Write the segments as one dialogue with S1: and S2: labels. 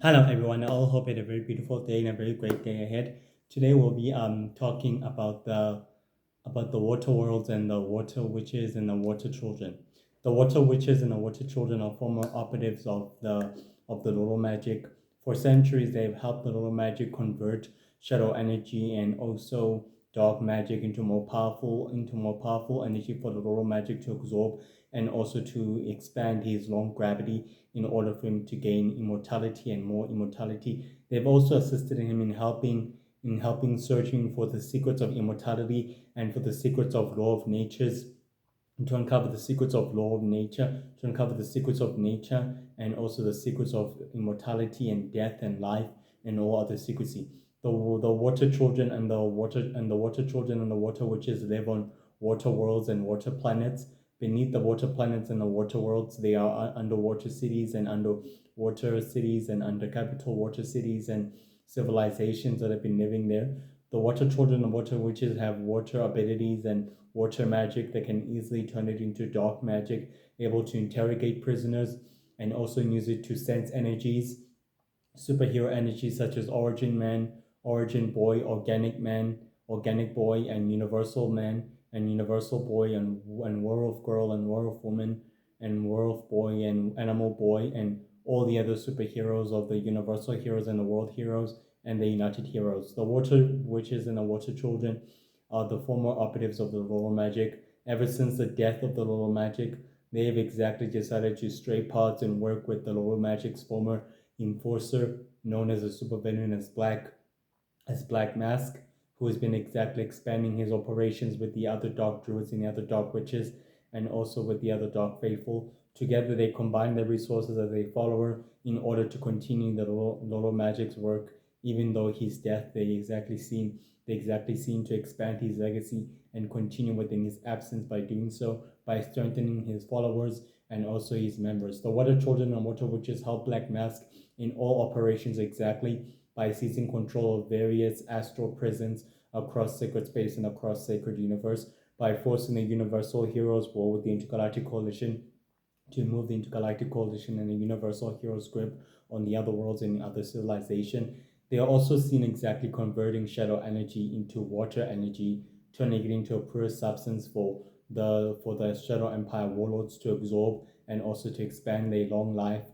S1: Hello everyone. I all hope you had a very beautiful day and a very great day ahead. Today we'll be talking about the water worlds and the water witches and the water children. The water witches and the water children are former operatives of the Lolo magic. For centuries they've helped the Lolo magic convert shadow energy and also dark magic into more powerful energy for the Lolo magic to absorb and also to expand his long gravity in order for him to gain immortality and more immortality. They've also assisted him in helping searching for the secrets of immortality and for the secrets of law of natures, to uncover the secrets of law of nature, to uncover the secrets of nature and also the secrets of immortality and death and life and all other secrecy. The water children and the water children and the water witches live on water worlds and water planets. Beneath the water planets and the water worlds, they are underwater cities and underwater cities and under capital water cities and civilizations that have been living there. The water children and water witches have water abilities and water magic that can easily turn it into dark magic, able to interrogate prisoners and also use it to sense energies, superhero energies such as Origin Man, Origin Boy, Organic Man, Organic Boy, and Universal Man, and Universal Boy, and Werewolf Girl, and Werewolf Woman, and Werewolf Boy, and Animal Boy, and all the other superheroes of the Universal Heroes and the World Heroes and the United Heroes. The Water Witches and the Water Children are the former operatives of the Lolo Magic. Ever since the death of the Lolo Magic, they have exactly decided to stray paths and work with the Lolo Magic's former enforcer, known as a supervillain as Black Mask, who has been exactly expanding his operations with the other Dark Druids and the other Dark Witches, and also with the other Dark Faithful. Together, they combine their resources as a follower in order to continue the Lolo Magic's work. Even though his death, they exactly seem to expand his legacy and continue within his absence by doing so, by strengthening his followers and also his members. The Water Children and Water Witches help Black Mask in all operations exactly by seizing control of various astral prisons across sacred space and across sacred universe, by forcing the Universal Heroes War with the Intergalactic Coalition to move the Intergalactic Coalition and the Universal Heroes grip on the other worlds and other civilization. They are also seen exactly converting shadow energy into water energy, turning it into a pure substance for the Shadow Empire warlords to absorb and also to expand their long life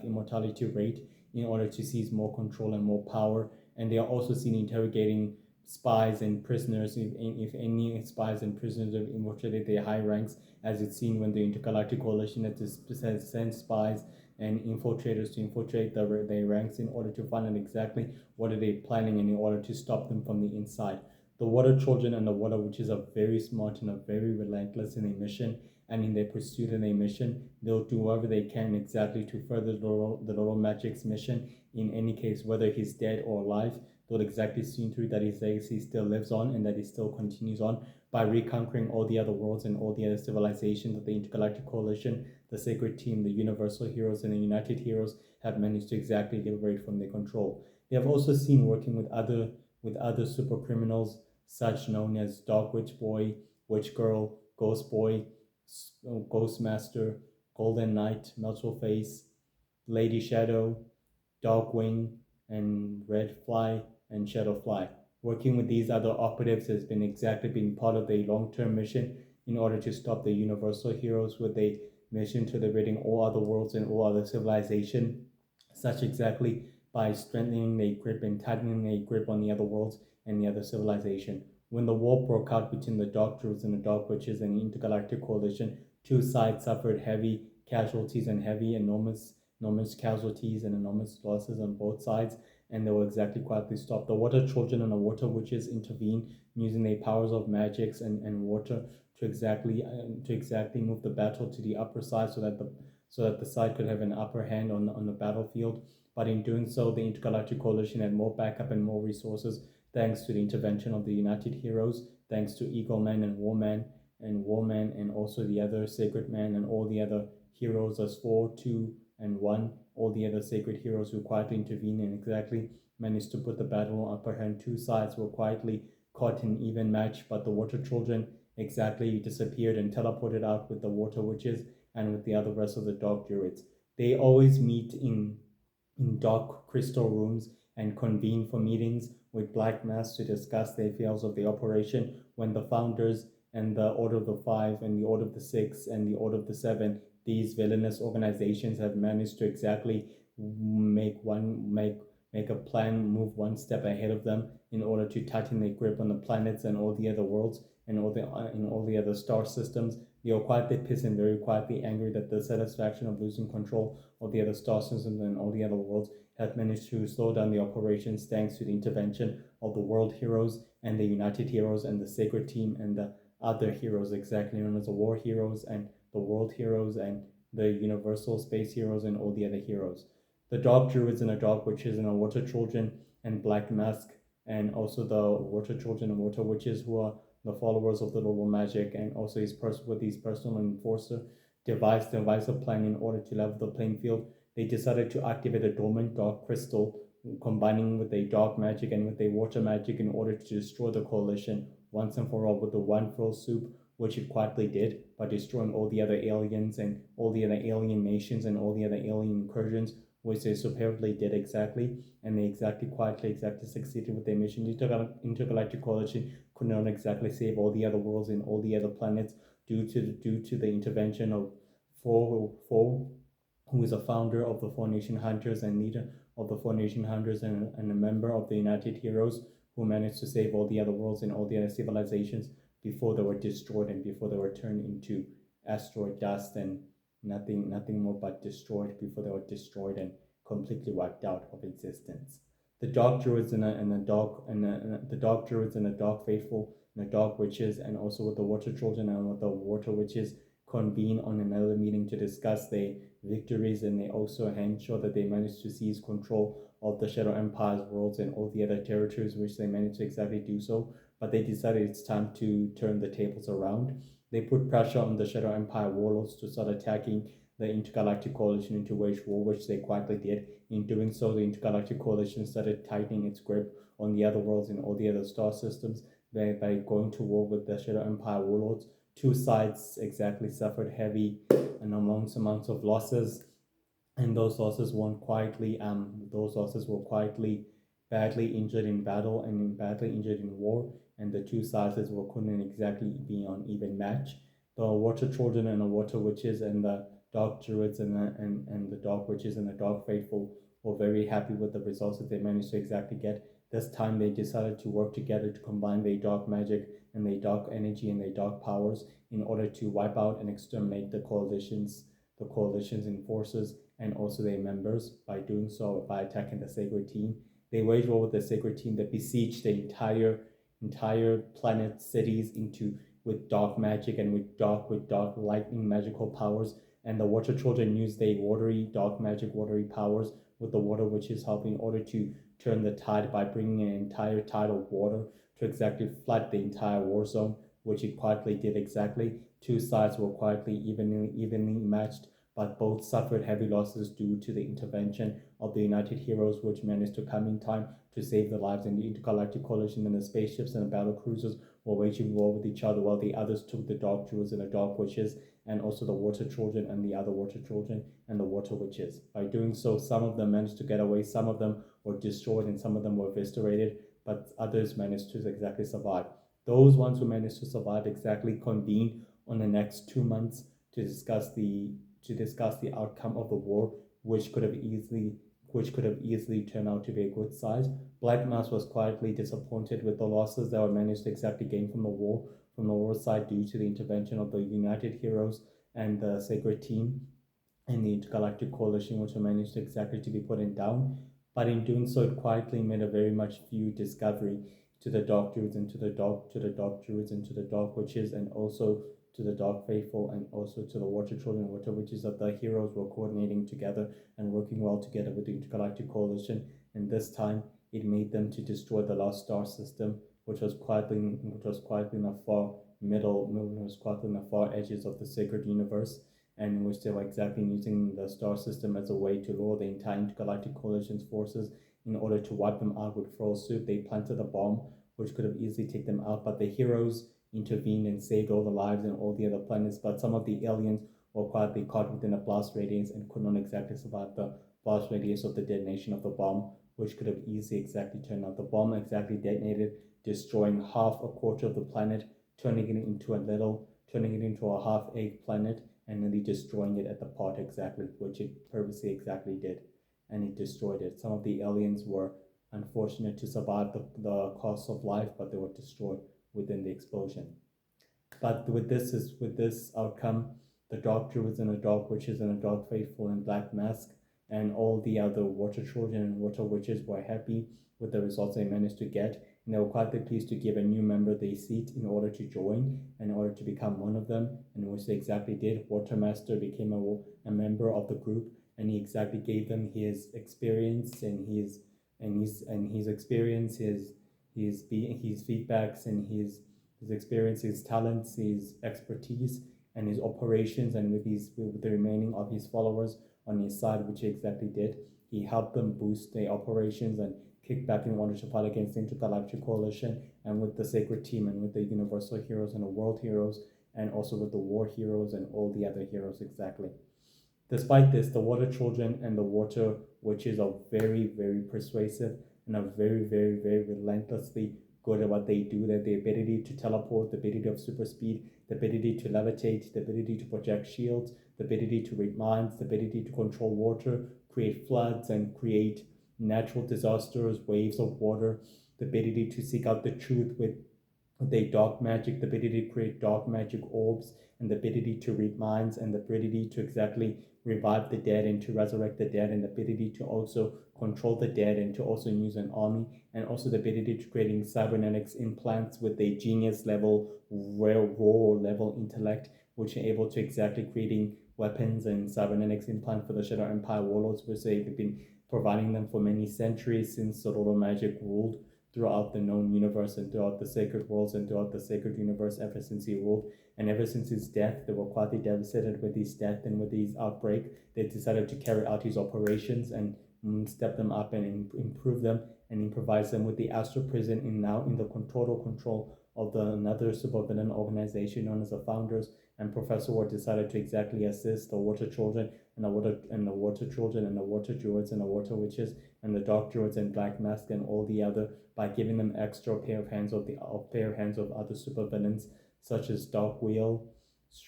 S1: immortality rate in order to seize more control and more power. And they are also seen interrogating spies and prisoners, if any spies and prisoners have infiltrated their high ranks, as it's seen when the Intergalactic Coalition has sent spies and infiltrators to infiltrate their ranks in order to find out exactly what are they planning and in order to stop them from the inside. The Water Children and the Water Witches are very smart and are very relentless in their mission and in their pursuit and their mission. They'll do whatever they can exactly to further the Loro Magic's mission. In any case, whether he's dead or alive, they'll exactly see through that his legacy still lives on and that he still continues on by reconquering all the other worlds and all the other civilizations that the Intergalactic Coalition, the Sacred Team, the Universal Heroes, and the United Heroes have managed to exactly liberate from their control. They have also seen working with other super criminals, such known as Dog Witch Boy, Witch Girl, Ghost Boy, Ghost Master, Golden Knight, Melchel Face, Lady Shadow, Darkwing, and Red Fly and Shadowfly. Working with these other operatives has been part of their long-term mission in order to stop the Universal Heroes with a mission to liberating all other worlds and all other civilization, such exactly by strengthening their grip and tightening their grip on the other worlds and the other civilization. When the war broke out between the Dark Druids and the Dark Witches and the Intergalactic Coalition, two sides suffered heavy casualties and enormous casualties and enormous losses on both sides, and they were exactly quietly stopped. The Water Children and the Water Witches intervened using their powers of magics and water to exactly move the battle to the upper side so that the side could have an upper hand on the battlefield. But in doing so, the Intergalactic Coalition had more backup and more resources thanks to the intervention of the United Heroes, thanks to Eagle Man and Warman and also the other Sacred Man and all the other heroes as 4, 2, and 1, all the other sacred heroes who quietly intervened and exactly managed to put the battle on upper hand. Two sides were quietly caught in even match, but the Water Children exactly disappeared and teleported out with the Water Witches and with the other rest of the Dark Druids. They always meet in dark crystal rooms and convene for meetings with black masks to discuss the affairs of the operation when the founders and the Order of the Five and the Order of the Six and the Order of the Seven, these villainous organizations have managed to exactly make one make a plan, move one step ahead of them in order to tighten their grip on the planets and all the other worlds and all the other star systems. They are quietly pissed and very quietly angry that the satisfaction of losing control of the other star systems and all the other worlds have managed to slow down the operations thanks to the intervention of the world heroes and the United Heroes and the Sacred Team and the other heroes, exactly known as the War Heroes and the World Heroes and the Universal Space Heroes and all the other heroes. The Dark Druids and the Dark Witches and the Water Children and Black Mask, and also the Water Children and Water Witches, who are the followers of the Little Magic, and also his personal enforcer, devised a plan in order to level the playing field. They decided to activate a dormant dark crystal, combining with a dark magic and with a water magic in order to destroy the coalition once and for all with the one fell swoop, which it quietly did by destroying all the other aliens and all the other alien nations and all the other alien incursions, which they superbly did exactly, and they exactly quietly exactly succeeded with their mission. The intergalactic coalition could not exactly save all the other worlds and all the other planets due to the intervention of Four, who is a founder of the Four Nation Hunters and leader of the Four Nation Hunters and a member of the United Heroes, who managed to save all the other worlds and all the other civilizations before they were destroyed and before they were turned into asteroid dust and nothing more but destroyed before they were destroyed and completely wiped out of existence. The Dark Druids and the Dark Druids and the Dark Faithful and the Dark Witches and also with the Water Children and with the Water Witches convene on another meeting to discuss their victories, and they also ensure that they manage to seize control of the Shadow Empire's worlds and all the other territories which they managed to exactly do so. But they decided it's time to turn the tables around. They put pressure on the Shadow Empire warlords to start attacking the Intergalactic Coalition and to wage war, which they quietly did. In doing so, the Intergalactic Coalition started tightening its grip on the other worlds and all the other star systems by going to war with the Shadow Empire warlords. Two sides exactly suffered heavy and immense amounts of losses, and those losses were quietly badly injured in battle and badly injured in war, and the two sides couldn't exactly be on even match. The Water Children and the Water Witches and the Dark Druids and the Dark Witches and the Dark Faithful were very happy with the results that they managed to exactly get. This time they decided to work together to combine their dark magic and their dark energy and their dark powers in order to wipe out and exterminate the coalition's enforcers and also their members. By doing so, by attacking the Sacred Team, they waged war with the Sacred Team that besieged the entire planet cities into with dark magic and with dark lightning magical powers. And the Water Children used their watery dark magic watery powers with the Water Witches helping in order to turn the tide by bringing an entire tide of water to exactly flood the entire war zone, which it quietly did exactly. Two sides were quietly evenly matched, but both suffered heavy losses due to the intervention of the United Heroes, which managed to come in time to save the lives, and the Intergalactic Coalition and the spaceships and the battle cruisers were waging war with each other, while the others took the Dark Druids and the Dark Witches, and also the Water Children and the other Water Children and the Water Witches. By doing so, some of them managed to get away, some of them were destroyed, and some of them were eviscerated, but others managed to exactly survive. Those ones who managed to survive exactly convened on the next 2 months to discuss the outcome of the war, which could have easily turned out to be a good side. Black Mass was quietly disappointed with the losses that were managed to exactly gain from the war side due to the intervention of the United Heroes and the Sacred Team and the Intergalactic Coalition, which were managed exactly to be put in down. But in doing so, it quietly made a very much few discovery to the Dark Druids and to the Dark Druids and to the Dark Witches and also to the Dark Faithful and also to the Water Children and Water Witches, that the heroes were coordinating together and working well together with the Intergalactic Coalition. And this time, it made them to destroy the Lost Star System, which was quietly in the far edges of the sacred universe, and in which they were exactly using the star system as a way to lure the entire Intergalactic Coalition's forces in order to wipe them out with full soup. They planted a bomb which could have easily taken them out, but the heroes intervened and saved all the lives and all the other planets. But some of the aliens were quietly caught within a blast radius and could not exactly survive the blast radius of the detonation of the bomb, which could have easily exactly turned out. The bomb exactly detonated, destroying half a quarter of the planet, turning it into a half egg planet, and nearly destroying it at the part exactly, which it purposely exactly did. And it destroyed it. Some of the aliens were unfortunate to survive the cost of life, but they were destroyed within the explosion. But with this outcome, the Doctor was in a Dark Witches and a Dark Faithful in Black Mask, and all the other Water Children and Water Witches were happy with the results they managed to get, and they were quite pleased to give a new member their seat in order to join, in order to become one of them, and which they exactly did. Watermaster became a member of the group, and he exactly gave them his experience and his experience, his feedbacks and his experience, his talents, his expertise, and his operations, and with the remaining of his followers on his side, which he exactly did. He helped them boost their operations and kick back in order to fight against the Intergalactic Coalition, and with the Sacred Team, and with the Universal Heroes and the World Heroes, and also with the War Heroes and all the other heroes exactly. Despite this, the Water Children and the Water Witches are very, very persuasive and are very, very, very relentlessly good at what they do. That the ability to teleport, the ability of super speed, the ability to levitate, the ability to project shields, the ability to read minds, the ability to control water, create floods, and create natural disasters, waves of water, the ability to seek out the truth with their dark magic, the ability to create dark magic orbs, and the ability to read minds, and the ability to exactly revive the dead and to resurrect the dead, and the ability to also control the dead and to also use an army, and also the ability to creating cybernetics implants with a genius level, raw level intellect, which are able to exactly creating weapons and cybernetics implant for the Shadow Empire warlords, which they've been providing them for many centuries since the Lord of Magic ruled throughout the known universe and throughout the sacred worlds and throughout the sacred universe ever since he ruled. And ever since his death, they were quietly devastated with his death and with his outbreak. They decided to carry out his operations and step them up and improve them and improvise them with the Astro Prison now in the total control of another supervillain organization known as the Founders. And Professor Ward decided to exactly assist the Water Children and the Water Children and the Water Druids and the Water Witches and the Dark Druids and Black Mask and all the other, by giving them extra pair of hands of other supervillains such as Dark Wheel,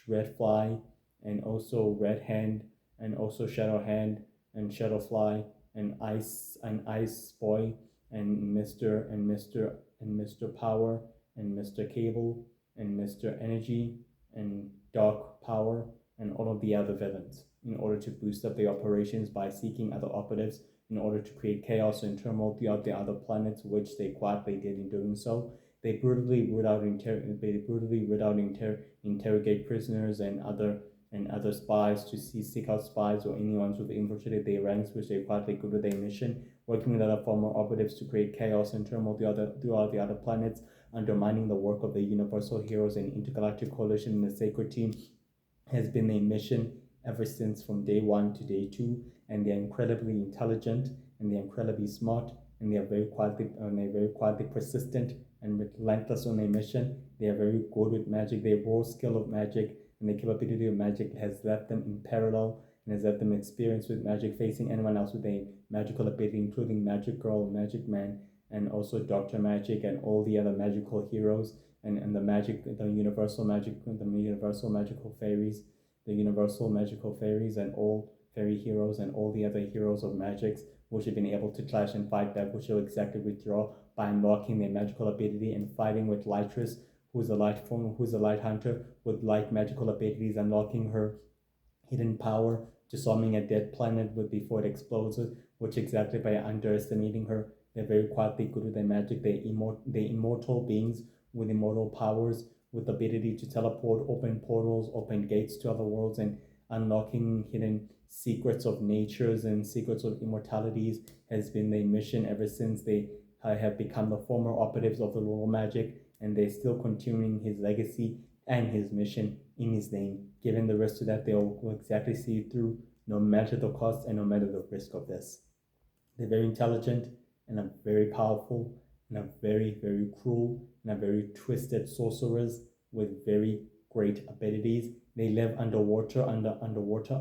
S1: Redfly, and also Red Hand, and also Shadow Hand and Shadowfly and Ice Boy and Mr. Power and Mr. Cable and Mr. Energy and Dark Power and all of the other villains in order to boost up the operations by seeking other operatives in order to create chaos and turmoil throughout the other planets, which they quietly did in doing so. They brutally interrogate prisoners and other spies to seek out spies or anyone who've infiltrated their ranks, which they quietly good with their mission, working with other former operatives to create chaos and turmoil throughout the other planets, undermining the work of the Universal Heroes and Intergalactic Coalition and the Sacred Team has been their mission ever since, from day one to day two. And they're incredibly intelligent and they're incredibly smart and they're very quietly persistent and relentless on their mission. They are very good with magic. Their raw skill of magic and the capability of magic has left them in parallel and has left them experienced with magic, facing anyone else with a magical ability, including Magic Girl, Magic Man, and also Dr. Magic and all the other magical heroes and the universal magical fairies, and all fairy heroes and all the other heroes of magics, which have been able to clash and fight back, which will exactly withdraw by unlocking their magical ability and fighting with Lytris, who's a light hunter with light magical abilities, unlocking her hidden power, disarming a dead planet before it explodes, which exactly by underestimating her, they're very quietly good with their magic. They're immortal beings with immortal powers, with the ability to teleport, open portals, open gates to other worlds, and unlocking hidden secrets of natures and secrets of immortalities has been their mission ever since they have become the former operatives of the Lord of Magic, and they're still continuing his legacy and his mission in his name. Given the rest of that, they'll exactly see it through no matter the cost and no matter the risk of this. They're very intelligent and are very powerful and are very, very cruel and are very twisted sorcerers with very great abilities. They live underwater, underwater,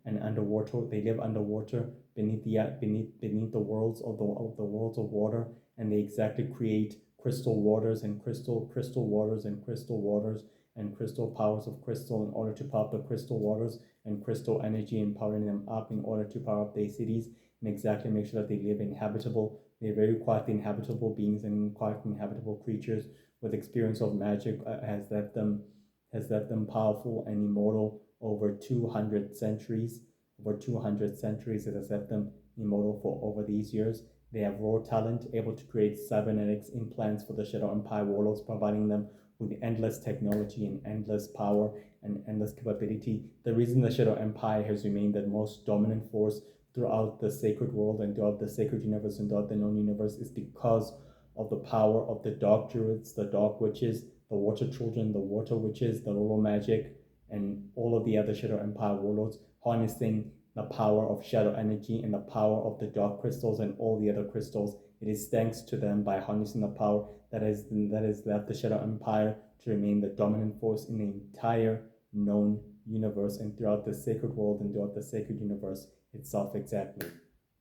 S1: and underwater. They live underwater beneath the worlds of the worlds of water, and they exactly create crystal waters and crystal waters and crystal waters and crystal powers of crystal in order to power up the crystal waters and crystal energy, empowering them up in order to power up their cities and exactly make sure that they live inhabitable. They're very quietly inhabitable beings and quietly inhabitable creatures with experience of magic has left them powerful and immortal over 200 centuries. Over 200 centuries, it has left them immortal for over these years. They have raw talent, able to create cybernetics implants for the Shadow Empire warlords, providing them with endless technology and endless power and endless capability. The reason the Shadow Empire has remained the most dominant force throughout the sacred world and throughout the sacred universe and throughout the known universe is because of the power of the dark druids, the dark witches, the water children, the water witches, the Rolo magic, and all of the other Shadow Empire warlords harnessing the power of shadow energy and the power of the dark crystals and all the other crystals. It is thanks to them by harnessing the power that has left the Shadow Empire to remain the dominant force in the entire known universe and throughout the sacred world and throughout the sacred universe itself exactly.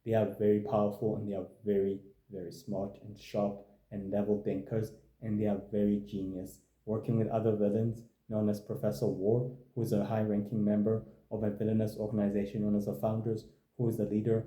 S1: They are very powerful and they are very, very smart and sharp and level thinkers, and they are very genius. Working with other villains known as Professor War, who is a high-ranking member of a villainous organization known as the Founders, who is the leader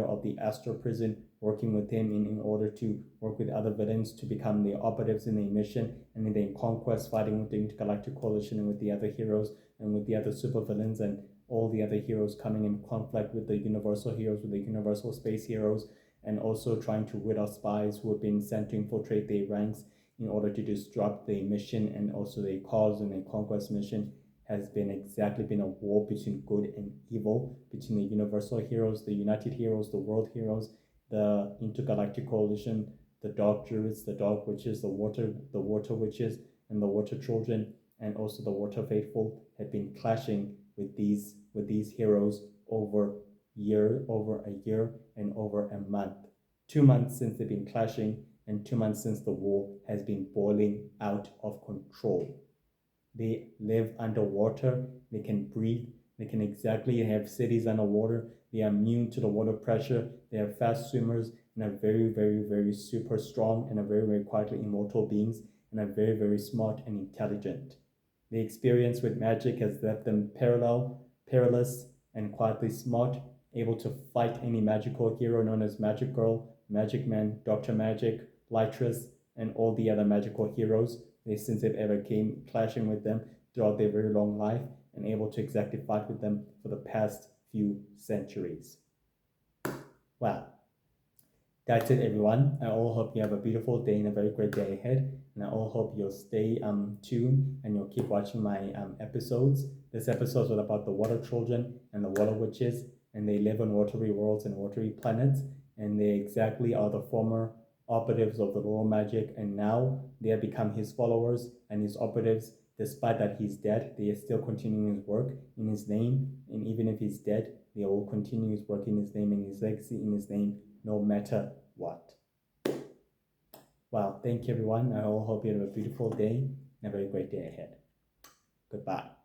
S1: of the Astro Prison, working with him in order to work with other villains to become the operatives in the mission and in the conquest, fighting with the Intergalactic Coalition and with the other heroes and with the other supervillains and all the other heroes coming in conflict with the Universal heroes, with the Universal Space heroes, and also trying to rid out spies who have been sent to infiltrate their ranks in order to disrupt their mission and also their cause and their conquest mission has been a war between good and evil, between the Universal heroes, the United heroes, the World heroes, the Intergalactic Coalition, the Dark Druids, the Dark Witches, the Water Witches, and the Water Children, and also the Water Faithful had been clashing with these heroes over a year, and over a month. 2 months since they've been clashing, and 2 months since the war has been boiling out of control. They live underwater, they can breathe, they can exactly have cities underwater, they are immune to the water pressure, they are fast swimmers, and are very, very, very super strong, and are very, very quietly immortal beings, and are very, very smart and intelligent. The experience with magic has left them perilous, and quietly smart, able to fight any magical hero known as Magic Girl, Magic Man, Dr. Magic, Lytris, and all the other magical heroes since they've ever came clashing with them throughout their very long life and able to exactly fight with them for the past few centuries. Wow. That's it, everyone. I all hope you have a beautiful day and a very great day ahead. And I all hope you'll stay tuned and you'll keep watching my episodes. This episode is all about the water children and the water witches, and they live on watery worlds and watery planets. And they exactly are the former operatives of the royal magic, and now they have become his followers and his operatives. Despite that he's dead, they are still continuing his work in his name. And even if he's dead, they will continue his work in his name and his legacy in his name, no matter what. Wow, thank you everyone. I all hope you have a beautiful day and a very great day ahead. Goodbye.